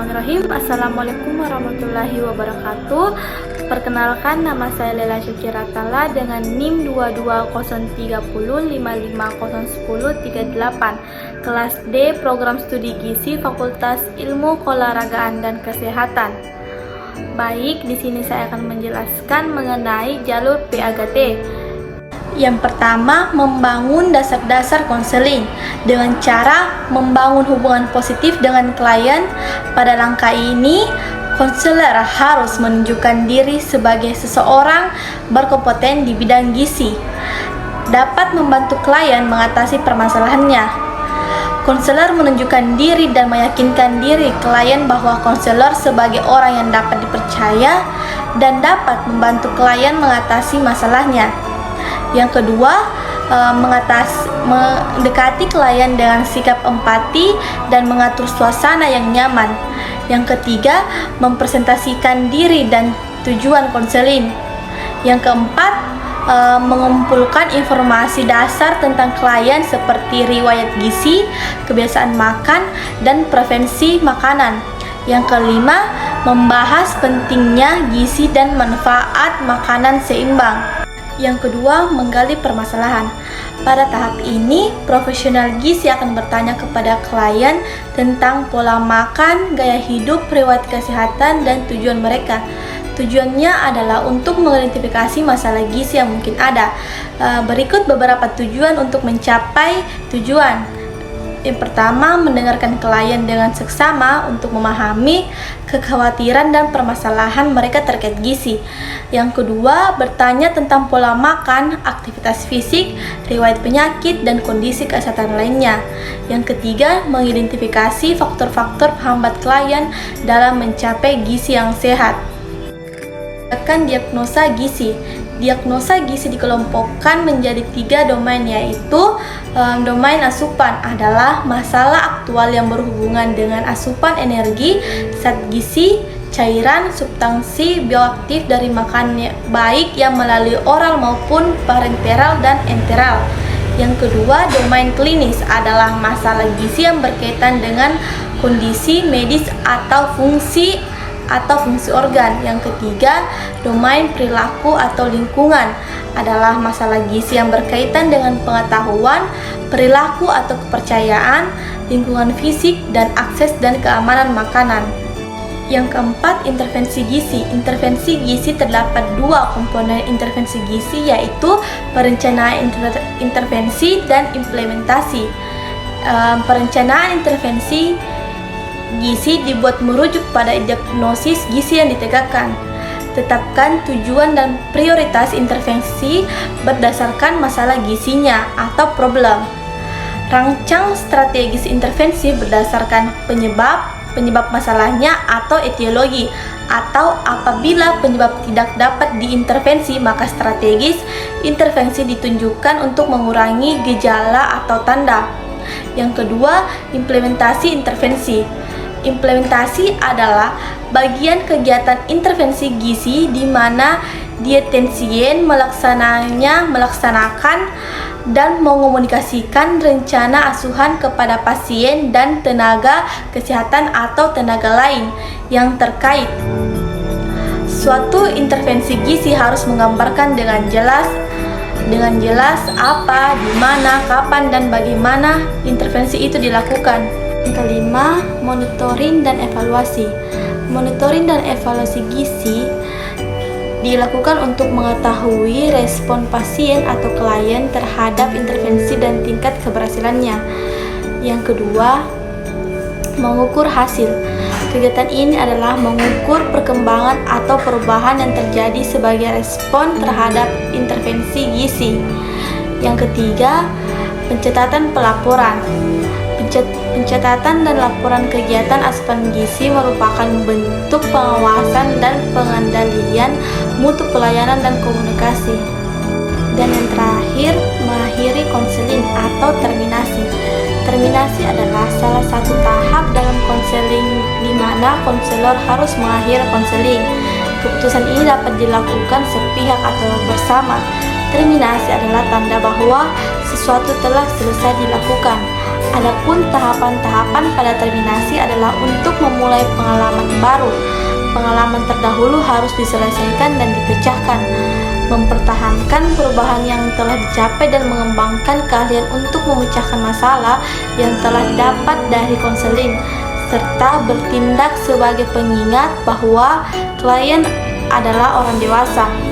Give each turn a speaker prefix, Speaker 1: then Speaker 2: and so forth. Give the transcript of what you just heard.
Speaker 1: Bismillahirrahmanirrahim. Assalamualaikum warahmatullahi wabarakatuh. Perkenalkan, nama saya Lela Syukiratala dengan NIM 220305501038, kelas D, Program Studi Gizi, Fakultas Ilmu Keolahragaan dan Kesehatan. Baik, di sini saya akan menjelaskan mengenai jalur PAGT. Yang pertama, membangun dasar-dasar konseling dengan cara membangun hubungan positif dengan klien. Pada langkah ini, konselor harus menunjukkan diri sebagai seseorang berkompeten di bidang gizi, dapat membantu klien mengatasi permasalahannya. Konselor menunjukkan diri dan meyakinkan diri klien bahwa konselor sebagai orang yang dapat dipercaya dan dapat membantu klien mengatasi masalahnya. Yang kedua, mendekati klien dengan sikap empati dan mengatur suasana yang nyaman. Yang ketiga, mempresentasikan diri dan tujuan konseling. Yang keempat, mengumpulkan informasi dasar tentang klien seperti riwayat gizi, kebiasaan makan, dan preferensi makanan. Yang kelima, membahas pentingnya gizi dan manfaat makanan seimbang. Yang kedua, menggali permasalahan. Pada tahap ini, profesional gizi akan bertanya kepada klien tentang pola makan, gaya hidup, riwayat kesehatan, dan tujuan mereka. Tujuannya adalah untuk mengidentifikasi masalah gizi yang mungkin ada. Berikut beberapa tujuan untuk mencapai tujuan. Yang pertama, mendengarkan klien dengan seksama untuk memahami kekhawatiran dan permasalahan mereka terkait gizi. Yang kedua, bertanya tentang pola makan, aktivitas fisik, riwayat penyakit, dan kondisi kesehatan lainnya. Yang ketiga, mengidentifikasi faktor-faktor penghambat klien dalam mencapai gizi yang sehat. Akan diagnosa gizi. Diagnosa gizi dikelompokkan menjadi 3 domain, yaitu domain asupan adalah masalah aktual yang berhubungan dengan asupan energi, zat gizi, cairan, substansi bioaktif dari makanan baik yang melalui oral maupun parenteral dan enteral. Yang kedua, domain klinis adalah masalah gizi yang berkaitan dengan kondisi medis atau fungsi organ. Yang ketiga, domain perilaku atau lingkungan adalah masalah gizi yang berkaitan dengan pengetahuan, perilaku atau kepercayaan, lingkungan fisik, dan akses dan keamanan makanan. Yang keempat, intervensi gizi. Intervensi gizi terdapat 2 komponen intervensi gizi, yaitu perencanaan intervensi dan implementasi. Perencanaan intervensi gizi dibuat merujuk pada diagnosis gizi yang ditegakkan. Tetapkan tujuan dan prioritas intervensi berdasarkan masalah gizinya atau problem. Rancang strategis intervensi berdasarkan penyebab masalahnya atau etiologi, atau apabila penyebab tidak dapat diintervensi, maka strategis intervensi ditunjukkan untuk mengurangi gejala atau tanda. Yang kedua, implementasi intervensi. Implementasi adalah bagian kegiatan intervensi gizi di mana dietensien melaksanakan dan mengomunikasikan rencana asuhan kepada pasien dan tenaga kesehatan atau tenaga lain yang terkait. Suatu intervensi gizi harus menggambarkan dengan jelas apa, di mana, kapan, dan bagaimana intervensi itu dilakukan. Yang kelima, monitoring dan evaluasi. Monitoring dan evaluasi gizi dilakukan untuk mengetahui respon pasien atau klien terhadap intervensi dan tingkat keberhasilannya. Yang kedua, mengukur hasil. Kegiatan ini adalah mengukur perkembangan atau perubahan yang terjadi sebagai respon terhadap intervensi gizi. Yang ketiga, pencatatan pelaporan. Pencatatan dan laporan kegiatan asupan gizi merupakan bentuk pengawasan dan pengendalian mutu pelayanan dan komunikasi. Dan yang terakhir, mengakhiri konseling atau terminasi. Terminasi adalah salah satu tahap dalam konseling di mana konselor harus mengakhiri konseling. Keputusan ini dapat dilakukan sepihak atau bersama. Terminasi adalah tanda bahwa sesuatu telah selesai dilakukan. Adapun tahapan-tahapan pada terminasi adalah untuk memulai pengalaman baru. Pengalaman terdahulu harus diselesaikan dan dipecahkan, mempertahankan perubahan yang telah dicapai dan mengembangkan keahlian untuk memecahkan masalah yang telah dapat dari konseling, serta bertindak sebagai pengingat bahwa klien adalah orang dewasa.